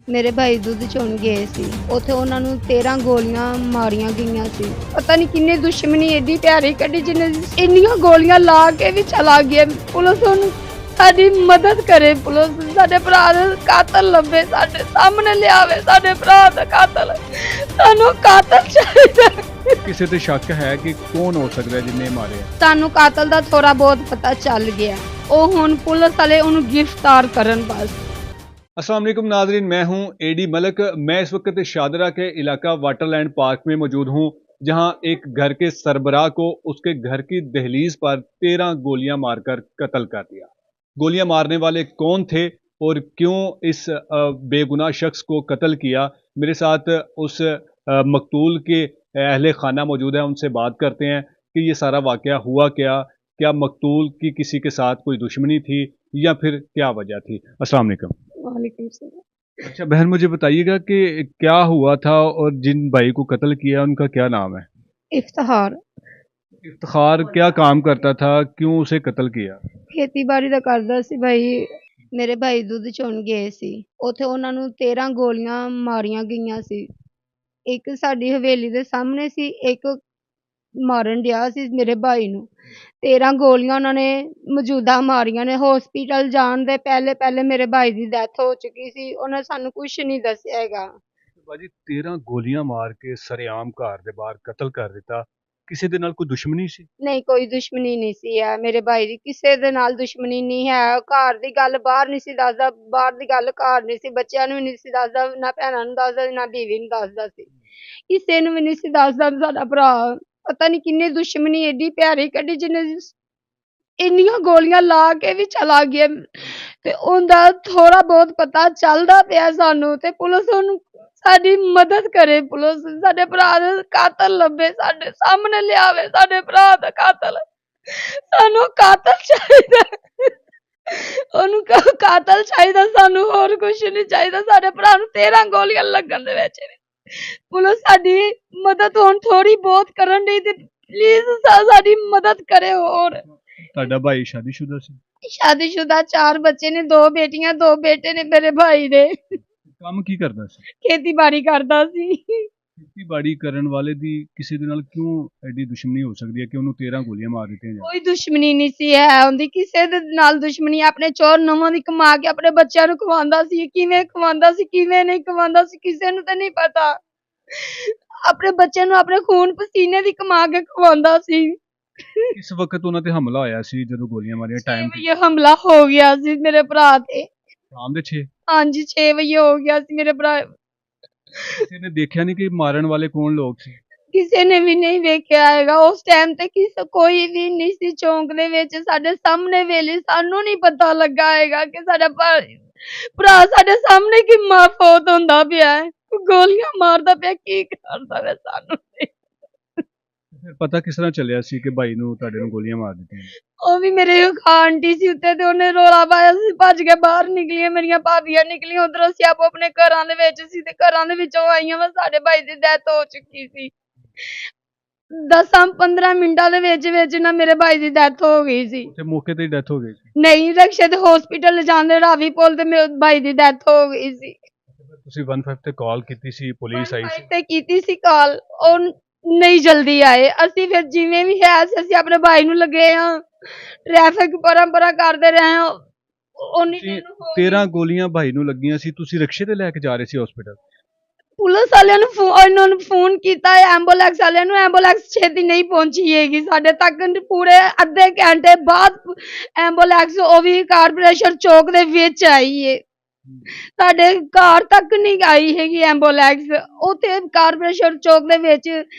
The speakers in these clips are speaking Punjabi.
ਮੇਰੇ ਭਾਈ ਦੁੱਧ ਚੋਣ ਗਏ ਸੀ। ਉੱਥੇ ਉਹਨਾਂ ਨੂੰ 13 ਗੋਲੀਆਂ ਮਾਰੀਆਂ ਗਈਆਂ ਸੀ। ਪਤਾ ਨਹੀਂ ਕਿੰਨੇ ਦੁਸ਼ਮਣੀ ਏਡੀ ਪਿਆਰੀ ਕੱਢੀ ਜਿਹਨੇ ਇੰਨੀਆਂ ਗੋਲੀਆਂ ਲਾ ਕੇ ਵੀ ਚਲਾ ਗਿਆ। ਪੁਲਿਸ ਉਹਨੂੰ ਸਾਡੀ ਮਦਦ ਕਰੇ, ਪੁਲਿਸ ਸਾਡੇ ਭਰਾ ਦੇ ਕਾਤਲ ਲੱਭੇ, ਸਾਡੇ ਸਾਹਮਣੇ ਲਿਆਵੇ ਸਾਡੇ ਭਰਾ ਦਾ ਕਾਤਲ। ਸਾਨੂੰ ਕਾਤਲ ਚਾਹੀਦਾ। ਕਿਸੇ ਤੇ ਸ਼ੱਕ ਹੈ ਕਿ ਕੌਣ ਹੋ ਸਕਦਾ ਹੈ ਜਿੰਨੇ ਮਾਰੇ ਆ? ਸਾਨੂੰ ਕਾਤਲ ਦਾ ਥੋੜਾ ਬਹੁਤ ਪਤਾ ਚੱਲ ਗਿਆ। ਉਹ ਹੁਣ ਪੁਲਿਸ ਵਾਲੇ ਉਹਨੂੰ गिरफ्तार करन बस। अस्सलाम वालेकुम नाजरीन, मैं हूं एडी मलक। मैं इस वक्त शादरा के इलाका वाटरलैंड पार्क में मौजूद हूं, जहां एक घर के सरबराह को उसके घर की दहलीज पर 13 गोलियां मारकर कत्ल कर दिया। गोलियां मारने वाले कौन थे और क्यों इस बेगुनाह शख्स को कत्ल किया, मेरे साथ उस मकतूल के अहले खाना मौजूद है। उनसे बात करते हैं कि ये सारा वाकया हुआ क्या मकतूल की किसी के साथ कोई दुश्मनी थी या फिर क्या वजह थी। अस्सलाम वालेकुम। वालेकुम सलाम। अच्छा बहन, मुझे बताइएगा कि क्या हुआ था और जिन भाई को कत्ल किया उनका क्या नाम है? इफ्तिखार इफ्तिखार क्या काम करता था, क्यों उसे कत्ल किया? ਖੇਤੀਬਾੜੀ ਦਾ ਕਰਦਾ ਸੀ ਭਾਈ। ਮੇਰੇ ਭਾਈ ਦੁੱਧ ਚੋਣ ਗਏ ਸੀ। ਉੱਥੇ ਉਹਨਾਂ ਨੂੰ 13 ਗੋਲੀਆਂ ਮਾਰੀਆਂ ਗਈਆਂ ਸੀ। ਇੱਕ ਸਾਡੀ ਹਵੇਲੀ ਦੇ ਸਾਹਮਣੇ ਸੀ, ਇੱਕ ਮਾਰਨ ਡਿਆ ਸੀ ਮੇਰੇ ਭਾਈ ਨੂੰ। 13 ਗੋਲੀਆਂ ਉਹਨਾਂ ਨੇ ਮੌਜੂਦਾ ਮਾਰੀਆਂ ਨੇ। ਹੌਸਪੀਟਲ ਜਾਣ ਦੇ ਪਹਿਲੇ ਮੇਰੇ ਭਾਈ ਦੀ ਡੈਥ ਹੋ ਚੁੱਕੀ ਸੀ। ਉਹਨੇ ਸਾਨੂੰ ਕੁਛ ਨਹੀਂ ਦੱਸਿਆ ਹੈਗਾ। ਬਾਜੀ 13 ਗੋਲੀਆਂ ਮਾਰ ਕੇ ਸਰੇਆਮ ਘਰ ਦੇ ਬਾਹਰ ਕਤਲ ਕਰ ਦਿੱਤਾ। ਕਿਸੇ ਦੇ ਨਾਲ ਕੋਈ ਦੁਸ਼ਮਣੀ ਸੀ? ਨਹੀਂ, ਕੋਈ ਦੁਸ਼ਮਣੀ ਨਹੀਂ ਸੀ ਹੈ ਮੇਰੇ ਭਾਈ ਦੀ, ਕਿਸੇ ਦੇ ਨਾਲ ਦੁਸ਼ਮਣੀ ਨਹੀਂ ਹੈ। ਘਰ ਦੀ ਗੱਲ ਬਾਹਰ ਨਹੀਂ ਸੀ ਦੱਸਦਾ, ਬਾਹਰ ਦੀ ਗੱਲ ਘਰ ਨਹੀਂ ਸੀ, ਬੱਚਿਆਂ ਨੂੰ ਵੀ ਨਹੀਂ ਸੀ ਦੱਸਦਾ, ਨਾ ਭੈਣਾਂ ਨੂੰ ਦੱਸਦਾ, ਨਾ ਬੀਵੀ ਨੂੰ ਦੱਸਦਾ ਸੀ, ਕਿਸੇ ਨੂੰ ਵੀ ਨਹੀਂ ਸੀ ਦੱਸਦਾ ਸਾਡਾ ਭਰਾ। ਪਤਾ ਨਹੀਂ ਕਿੰਨੀ ਦੁਸ਼ਮਣੀ ਏਡੀ ਪਿਆਰੀ ਕੱਢੀ ਜਿਹਨੇ ਇੰਨੀਆਂ ਗੋਲੀਆਂ ਲਾ ਕੇ ਵੀ ਚਲਾ ਗਿਆ। ਤੇ ਉਹਦਾ ਥੋੜਾ ਬਹੁਤ ਪਤਾ ਚੱਲਦਾ ਪਿਆ ਸਾਨੂੰ, ਤੇ ਪੁਲਿਸ ਉਹਨੂੰ ਸਾਡੀ ਮਦਦ ਕਰੇ, ਪੁਲਿਸ ਸਾਡੇ ਭਰਾ ਦਾ ਕਾਤਲ ਲੱਭੇ, ਸਾਡੇ ਸਾਹਮਣੇ ਲਿਆਵੇ ਸਾਡੇ ਭਰਾ ਦਾ ਕਾਤਲ। ਸਾਨੂੰ ਕਾਤਲ ਚਾਹੀਦਾ, ਉਹਨੂੰ ਕਾਤਲ ਚਾਹੀਦਾ, ਸਾਨੂੰ ਹੋਰ ਕੁਛ ਨਹੀਂ ਚਾਹੀਦਾ। ਸਾਡੇ ਭਰਾ ਨੂੰ 13 ਗੋਲੀਆਂ ਲੱਗਣ ਦੇ ਵਿੱਚ ਪੁਲਿਸ ਸਾਡੀ ਮਦਦ ਹੁਣ ਥੋੜੀ ਬਹੁਤ ਕਰਨ ਦੀ, ਤੇ ਪਲੀਜ਼ ਸਾਡੀ ਮਦਦ ਕਰੇ। ਹੋਰ ਤੁਹਾਡਾ ਭਾਈ ਸ਼ਾਦੀशुदा ਸੀ? शादीशुदा 4 बच्चे ने, 2 बेटियां 2 बेटे ने मेरे भाई दे। ਕੰਮ ਕੀ ਕਰਦਾ ਸੀ? खेतीबाड़ी करदा सी। ਖੇਤੀਬਾੜੀ ਕਰਨ ਵਾਲੇ ਦੀ ਕਿਸੇ ਦੇ ਨਾਲ ਕਿਉਂ ਐਡੀ ਦੁਸ਼ਮਣੀ ਹੋ ਸਕਦੀ ਹੈ ਕਿ ਉਹਨੂੰ 13 ਗੋਲੀਆਂ ਮਾਰ ਦਿੱਤੀਆਂ ਜਾਣ? कोई दुश्मनी नहीं सी है उनदी, किसे दे नाल दुश्मनी। अपने चोर नवां दी कमा के अपने बच्चों ਨੂੰ ਖਵਾਉਂਦਾ ਸੀ। ਕਿਵੇਂ ਖਵਾਉਂਦਾ ਸੀ, ਕਿਵੇਂ ਨਹੀਂ ਖਵਾਉਂਦਾ ਸੀ, ਕਿਸੇ ਨੂੰ ਤਾਂ ਨਹੀਂ ਪਤਾ। ਆਪਣੇ ਬੱਚੇ ਨੂੰ ਆਪਣੇ ਖੂਨ ਪਸੀਨੇ ਦੀ ਕਮਾ ਕੇ ਖਵਾਉਂਦਾ ਸੀ। ਇਸ ਵਕਤ ਉਹਨਾਂ ਤੇ ਹਮਲਾ ਹੋਇਆ ਸੀ ਜਦੋਂ ਗੋਲੀਆਂ ਮਾਰੀਆਂ ਟਾਈਮ ਤੇ? ਇਹ ਹਮਲਾ ਹੋ ਗਿਆ ਸੀ ਮੇਰੇ ਭਰਾ ਤੇ। ਸ਼ਾਮ ਦੇ 6? ਹਾਂਜੀ 6 ਵਜੇ ਹੋ ਗਿਆ ਸੀ ਮੇਰੇ ਭਰਾ। ਕਿਸੇ ਨੇ ਦੇਖਿਆ ਨਹੀਂ ਕਿ ਮਾਰਨ ਵਾਲੇ ਕੌਣ ਲੋਕ ਸੀ? ਕਿਸੇ ਨੇ ਵੀ ਨਹੀਂ ਵੇਖਿਆ ਹੈਗਾ ਉਸ ਟਾਈਮ ਤੇ, ਕੋਈ ਵੀ ਨਹੀਂ ਸੀ ਚੌਂਕ ਦੇ ਵਿੱਚ। ਸਾਡੇ ਸਾਹਮਣੇ ਵੇਲੇ ਸਾਨੂੰ ਨਹੀਂ ਪਤਾ ਲੱਗਾ ਹੈਗਾ ਕਿ ਸਾਡਾ ਭਰਾ ਸਾਡੇ ਸਾਹਮਣੇ ਕਿ ਫੌਤ ਹੁੰਦਾ ਪਿਆ ਹੈ, ਗੋਲੀਆਂ ਮਾਰਦਾ ਪਿਆ, ਕੀ ਕਰਦਾ ਵੇ ਸਾਨੂੰ ਨਹੀਂ। ਫਿਰ ਪਤਾ ਕਿਸ ਤਰ੍ਹਾਂ ਚੱਲਿਆ ਸੀ ਕਿ ਭਾਈ ਨੂੰ ਤੁਹਾਡੇ ਨੂੰ ਗੋਲੀਆਂ ਮਾਰ ਦਿੱਤੀਆਂ? ਉਹ ਵੀ ਮੇਰੇ ਆਂਟੀ ਸੀ ਉੱਤੇ, ਤੇ ਉਹਨੇ ਰੋਲਾ ਪਾਇਆ ਸੀ, ਭੱਜ ਕੇ ਬਾਹਰ ਨਿਕਲੀਆਂ, ਮੇਰੀਆਂ ਭਾਬੀਆਂ ਨਿਕਲੀਆਂ ਉਧਰੋਂ। ਅਸੀਂ ਆਪੋ ਆਪਣੇ ਘਰਾਂ ਦੇ ਵਿੱਚ ਸੀ, ਤੇ ਘਰਾਂ ਦੇ ਵਿੱਚੋਂ ਆਈਆਂ ਵਾ, ਸਾਡੇ ਭਾਈ ਦੀ ਡੈਥ ਹੋ ਚੁੱਕੀ ਸੀ। 10-15 ਮਿੰਟਾਂ ਦੇ ਵਿੱਚ ਨਾ ਮੇਰੇ ਭਾਈ ਦੀ ਡੈਥ ਹੋ ਗਈ ਸੀ। ਤੇ ਮੌਕੇ ਤੇ ਹੀ ਡੈਥ ਹੋ ਗਈ ਸੀ? ਨਹੀਂ, ਰਕਸ਼ੇ ਤੇ ਹਸਪੀਟਲ ਜਾਂਦੇ ਰਾਵੀ ਪੁਲ ਤੇ ਮੇਰੇ ਭਾਈ ਦੀ ਡੈਥ ਹੋ ਗਈ ਸੀ। ਤੁਸੀਂ 15 ਤੇ ਕਾਲ ਕੀਤੀ ਸੀ, ਪੁਲਿਸ ਆਈ ਸੀ? ਤੇ ਕੀਤੀ ਸੀ ਕਾਲ, ਉਹ ਨਹੀਂ ਜਲਦੀ ਆਏ। ਅਸੀਂ ਫਿਰ ਜਿਵੇਂ ਵੀ ਹੈ ਅਸੀਂ ਆਪਣੇ ਭਾਈ ਨੂੰ ਲੱਗੇ ਆ, ਟ੍ਰੈਫਿਕ ਪਰੰਪਰਾ ਕਰਦੇ ਰਹੇ ਆ। 13 ਗੋਲੀਆਂ ਭਾਈ ਨੂੰ ਲੱਗੀਆਂ ਸੀ, ਤੁਸੀਂ ਰਿਕਸ਼ੇ ਤੇ ਲੈ ਕੇ ਜਾ ਰਹੇ ਸੀ ਹਸਪੀਟਲ? ਪੁਲਿਸ ਵਾਲਿਆਂ ਨੂੰ ਉਹਨਾਂ ਨੂੰ ਫੋਨ ਕੀਤਾ, ਐਂਬੂਲੈਂਸ ਵਾਲਿਆਂ ਨੂੰ, ਐਂਬੂਲੈਂਸ ਛੇਤੀ ਨਹੀਂ ਪਹੁੰਚੀ ਹੈਗੀ ਸਾਡੇ ਤੱਕ। ਪੂਰੇ ਅੱਧੇ ਘੰਟੇ ਬਾਅਦ ਐਂਬੂਲੈਂਸ, ਉਹ ਵੀ ਕਾਰਪੋਰੇਸ਼ਨ ਚੌਕ ਦੇ ਵਿੱਚ ਆਈ ਏ, ਸਾਡੇ ਘਰ ਤੱਕ ਨਹੀਂ ਆਈ ਹੈਗੀ ਐਂਬੂਲੈਂਸ। ਉੱਥੇ ਕਾਰਪੋਰੇਸ਼ਨ ਚੌਕ ਦੇ ਵਿੱਚ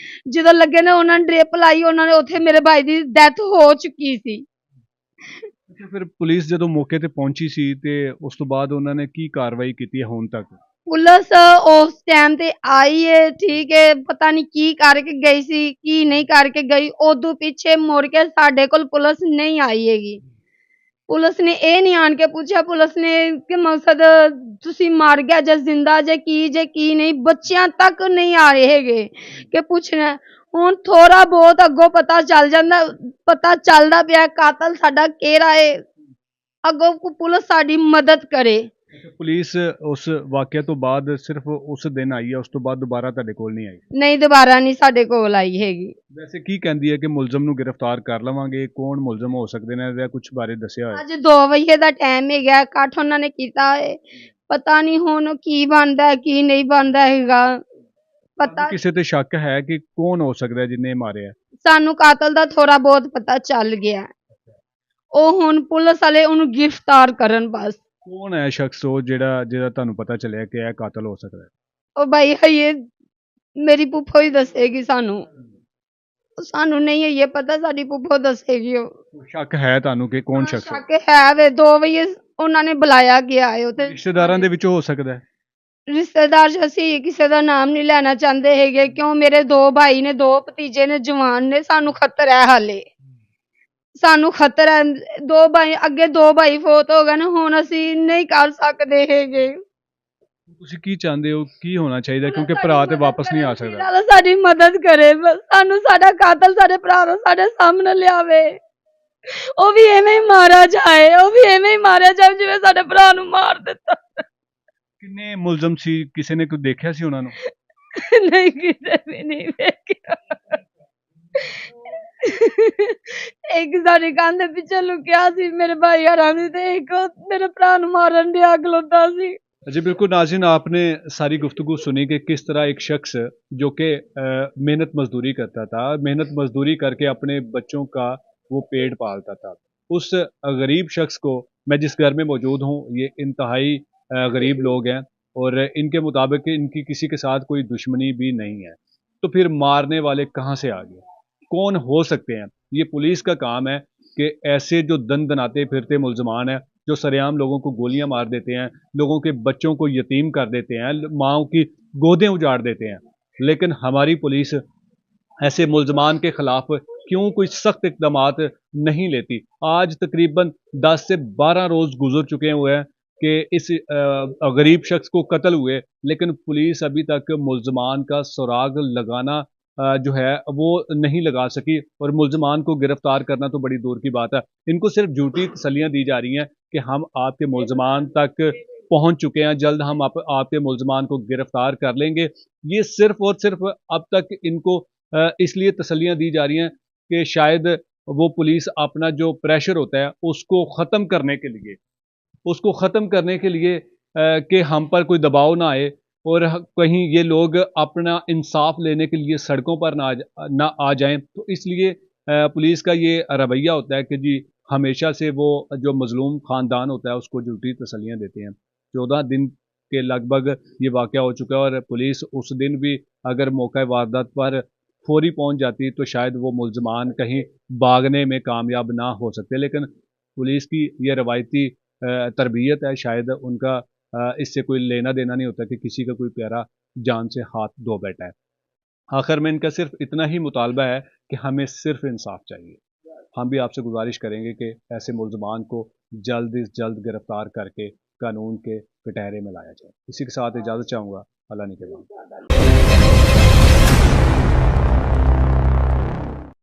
ਜਦੋਂ ਲੱਗੇ ਨੇ, ਉਹਨਾਂ ਨੇ ਡ੍ਰਿਪ ਲਾਈ, ਉਹਨਾਂ ਨੇ ਉੱਥੇ ਮੇਰੇ ਭਾਈ ਦੀ ਡੈਥ ਹੋ ਚੁੱਕੀ ਸੀ। ਫਿਰ ਪੁਲਿਸ ਜਦੋਂ ਮੌਕੇ ਤੇ ਪਹੁੰਚੀ ਸੀ ਤੇ ਉਸ ਤੋਂ ਬਾਅਦ ਉਹਨਾਂ ਨੇ ਕੀ ਕਾਰਵਾਈ ਕੀਤੀ ਹੈ ਹੁਣ ਤੱਕ? ਪੁਲਿਸ ਉਸ ਟਾਈਮ ਤੇ ਆਈ ਹੈ, ਠੀਕ ਹੈ, ਪਤਾ ਨਹੀਂ ਕੀ ਕਰਕੇ ਗਈ ਸੀ, ਕੀ ਨਹੀਂ ਕਰਕੇ ਗਈ। ਉਦੋਂ ਪਿੱਛੇ ਮੁੜ ਕੇ ਸਾਡੇ ਕੋਲ ਪੁਲਿਸ ਨਹੀਂ ਆਈ ਹੈਗੀ। ਪੁਲਿਸ ਨੇ ਇਹ ਨਹੀਂ ਆਣ ਕੇ ਪੁੱਛਿਆ, ਪੁਲਿਸ ਨੇ ਕਿ ਮਕਸਦ ਤੁਸੀਂ ਮਰ ਗਿਆ ਜਾਂ ਜ਼ਿੰਦਾ ਜੇ ਕੀ ਨਹੀਂ, ਬੱਚਿਆਂ ਤੱਕ ਨਹੀਂ ਆ ਰਹੇ ਹੈਗੇ ਕਿ ਪੁੱਛਣਾ। ਹੁਣ ਥੋੜਾ ਬਹੁਤ ਅੱਗੋਂ ਪਤਾ ਚੱਲਦਾ ਪਿਆ ਕਾਤਲ ਸਾਡਾ ਕਿਹੜਾ ਏ। ਅੱਗੋਂ ਪੁਲਿਸ ਸਾਡੀ ਮਦਦ ਕਰੇ। ਪੁਲਿਸ ਉਸ ਵਾਕਿਆ ਤੋਂ ਬਾਅਦ ਸਿਰਫ ਉਸ ਦਿਨ ਆਈ ਹੈ, ਉਸ ਤੋਂ ਬਾਅਦ ਦੁਬਾਰਾ ਤੁਹਾਡੇ ਕੋਲ ਨਹੀਂ ਆਈ? ਨਹੀਂ, ਦੁਬਾਰਾ ਨਹੀਂ ਸਾਡੇ ਕੋਲ ਆਈ ਹੈਗੀ। ਵੈਸੇ ਕੀ ਕਹਿੰਦੀ ਹੈ ਕਿ ਮੁਲਜ਼ਮ ਨੂੰ ਗ੍ਰਿਫਤਾਰ ਕਰ ਲਵਾਂਗੇ, ਕੌਣ ਮੁਲਜ਼ਮ ਹੋ ਸਕਦੇ ਨੇ, ਇਹਦਾ ਕੁਝ ਬਾਰੇ ਦੱਸਿਆ ਹੋਇਆ? ਅੱਜ 2 ਵਜੇ ਦਾ ਟਾਈਮ ਹੈਗਾ, ਇਕੱਠ ਉਹਨਾਂ ਨੇ ਕੀਤਾ ਹੈ, ਪਤਾ ਨਹੀਂ ਹੁਣ ਕੀ ਬਣਦਾ ਕੀ ਨਹੀਂ ਬਣਦਾ ਹੈਗਾ। ਪਤਾ ਕਿਸੇ ਤੇ ਸ਼ੱਕ ਹੈ ਕਿ ਕੌਣ ਹੋ ਸਕਦਾ ਹੈ ਜਿਹਨੇ ਮਾਰਿਆ? ਸਾਨੂੰ ਕਾਤਲ ਦਾ ਥੋੜਾ ਬਹੁਤ ਪਤਾ ਚੱਲ ਗਿਆ, ਉਹ ਹੁਣ ਪੁਲਿਸ ਵਾਲੇ ਉਹਨੂੰ ਗ੍ਰਿਫਤਾਰ ਕਰਨ ਬਸ। ਕੌਣ ਹੈ ਸ਼ਖਸ ਉਹ ਜਿਹੜਾ ਤੁਹਾਨੂੰ ਪਤਾ ਚੱਲਿਆ ਕਿ ਇਹ ਕਾਤਲ ਹੋ ਸਕਦਾ ਹੈ? ਉਹ ਬਾਈ ਹਈਏ ਮੇਰੀ ਪੁੱਫੋ ਹੀ ਦੱਸੇਗੀ ਸਾਨੂੰ ਨਹੀਂ ਹੈ ਇਹ ਪਤਾ, ਸਾਡੀ ਪੁੱਫੋ ਦੱਸੇਗੀ। ਉਹ ਸ਼ੱਕ ਹੈ ਤੁਹਾਨੂੰ ਕਿ ਕੌਣ ਸ਼ਖਸ ਹੈ? ਸ਼ੱਕ ਹੈ ਵੇ, 2 ਵਜੇ ਉਹਨਾਂ ਨੇ ਬੁਲਾਇਆ ਗਿਆ ਹੈ ਉੱਥੇ। ਰਿਸ਼ਤੇਦਾਰਾਂ ਦੇ ਵਿੱਚੋਂ ਹੋ ਸਕਦਾ ਹੈ? ਰਿਸ਼ਤੇਦਾਰ 'ਚ ਅਸੀਂ ਕਿਸੇ ਦਾ ਨਾਮ ਨਹੀਂ ਲੈਣਾ ਚਾਹੁੰਦੇ ਹੈਗੇ, ਕਿਉਂ ਮੇਰੇ 2 ਭਾਈ ਨੇ, 2 ਭਤੀਜੇ ਨੇ, ਜਵਾਨ ਨੇ, ਸਾਨੂੰ ਖਤਰਾ ਹੈ ਹਾਲੇ, ਸਾਨੂੰ ਖਤਰਾ ਹੈ। 2 ਭਾਈ ਅੱਗੇ 2 ਭਾਈ ਫੌਤ ਹੋ ਗਏ ਨੇ, ਹੁਣ ਅਸੀਂ ਨਹੀਂ ਕਰ ਸਕਦੇ ਹੈਗੇ। ਤੁਸੀਂ ਕੀ ਚਾਹੁੰਦੇ ਹੋ, ਕੀ ਹੋਣਾ ਚਾਹੀਦਾ, ਕਿਉਂਕਿ ਭਰਾ ਤੇ ਵਾਪਸ ਨਹੀਂ ਆ ਸਕਦਾ? ਨਾਲ ਸਾਡੀ ਮਦਦ ਕਰੇ ਬਸ, ਸਾਨੂੰ ਸਾਡਾ ਕਾਤਲ ਸਾਡੇ ਭਰਾ ਨੂੰ ਸਾਡੇ ਸਾਹਮਣੇ ਲਿਆਵੇ, ਉਹ ਵੀ ਐਵੇਂ ਹੀ ਮਾਰਿਆ ਜਾਏ, ਉਹ ਵੀ ਐਵੇਂ ਹੀ ਮਾਰਿਆ ਜਾਏ ਜਿਵੇਂ ਸਾਡੇ ਭਰਾ ਨੂੰ ਮਾਰ ਦਿੱਤਾ। ਕਿੰਨੇ ਮੁਲਜ਼ਮ ਸੀ, ਕਿਸੇ ਨੇ ਕੋਈ ਦੇਖਿਆ ਸੀ ਉਹਨਾਂ ਨੂੰ? ਨਹੀਂ, ਕਿਸੇ ਵੀ ਨਹੀਂ ਵੇਖਿਆ। ਇੱਕ ਸਾਡੇ ਕੰਨ ਦੇ ਪਿੱਛੇ ਲੁਕਿਆ ਸੀ ਮੇਰੇ ਭਾਈ ਹਰਾਂ ਦੀ, ਤੇ ਇੱਕ ਮੇਰੇ ਭਰਾ ਨੂੰ ਮਾਰਨ ਡਿਆ ਖਲੋਤਾ ਸੀ। जी बिल्कुल नाज़रीन, आपने सारी गुफ्तगू सुनी कि किस तरह एक शख्स जो कि मेहनत मजदूरी करता था, मेहनत मजदूरी करके अपने बच्चों का वो पेट पालता था, उस गरीब शख्स को, मैं जिस घर में मौजूद हूँ ये इंतहाई गरीब लोग हैं और इनके मुताबिक इनकी किसी के साथ कोई दुश्मनी भी नहीं है, तो फिर मारने वाले कहाँ से आ गए, कौन हो सकते हैं? ये पुलिस का काम है कि ऐसे जो दन दनाते फिरते मुलजमान हैं, जो सरेआम लोगों को गोलियां मार देते हैं, लोगों के बच्चों को यतीम कर देते हैं, माओं की गोदें उजाड़ देते हैं, लेकिन हमारी पुलिस ऐसे मुलजमान के खिलाफ क्यों कोई सख्त इकदामात नहीं लेती? आज तकरीबन 10 से 12 रोज़ गुजर चुके हुए हैं कि इस गरीब शख्स को कत्ल हुए, लेकिन पुलिस अभी तक मुलजमान का सुराग लगाना जो है वो नहीं लगा सकी, और मुलजमान को गिरफ्तार करना तो बड़ी दूर की बात है। इनको सिर्फ झूठी तसल्लियाँ दी जा रही हैं कि हम आपके मुलजमान तक पहुंच चुके हैं, जल्द हम आपके मुलजमान को गिरफ्तार कर लेंगे। ये सिर्फ और सिर्फ अब तक इनको इसलिए तसल्लियाँ दी जा रही हैं कि शायद वो पुलिस अपना जो प्रेशर होता है उसको ख़त्म करने के लिए कि हम पर कोई दबाव ना आए और कहीं ये लोग अपना इंसाफ लेने के लिए सड़कों पर ना आ जाएं, तो इसलिए पुलिस का ये रवैया होता है कि जी हमेशा से वो जो मजलूम ख़ानदान होता है उसको झूठी तसल्लियाँ देते हैं। 14 दिन के लगभग ये वाक़या हो चुका है और पुलिस उस दिन भी अगर मौका वारदात पर फौरी पहुंच जाती तो शायद वो मुलजमान कहीं भागने में कामयाब ना हो सकते, लेकिन पुलिस की ये रवायती तरबियत है, शायद उनका इससे कोई लेना देना नहीं होता कि किसी का कोई प्यारा जान से हाथ धो बैठा है। आखिर में इनका सिर्फ इतना ही मुतालबा है कि हमें सिर्फ इंसाफ चाहिए। हम भी आपसे गुजारिश करेंगे कि ऐसे मुलजमान को जल्द से जल्द गिरफ्तार करके कानून के कटहरे में लाया जाए। इसी के साथ इजाज़त चाहूँगा। अल्लाह निगहबान।